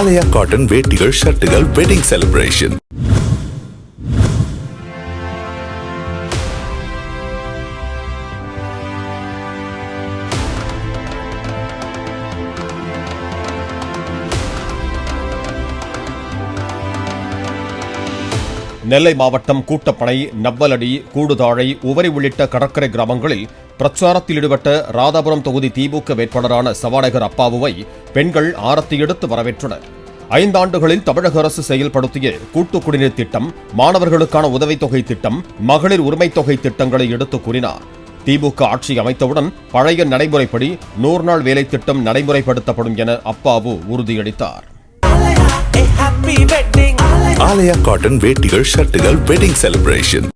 ஆலயா cotton வேட்டிகள் ஷர்ட்டுகள் wedding celebration. நெல்லை மாவட்டம் கூட்டப்பனை, நவ்வலடி, கூடுதாழை, உவரி உள்ளிட்ட கடற்கரை கிராமங்களில் பிரச்சாரத்தில் ஈடுபட்ட ராதாபுரம் தொகுதி திமுக வேட்பாளரான சபாநாயகர் அப்பாவுவை பெண்கள் ஆரத்தி எடுத்து வரவேற்றனர். 5 ஆண்டுகளில் தமிழக அரசு செயல்படுத்திய கூட்டு குடிநீர் திட்டம், மாணவர்களுக்கான உதவித்தொகை திட்டம், மகளிர் உரிமைத் தொகை திட்டங்களை எடுத்து கூறினார். திமுக ஆட்சி அமைத்தவுடன் பழைய நடைமுறைப்படி 100 நாள் வேலை திட்டம் நடைமுறைப்படுத்தப்படும் என அப்பாவு உறுதியளித்தார். ஆலயா காட்டன் வேட்டிகள் ஷர்ட்டுகள் வெட்டிங் செலிப்ரேஷன்.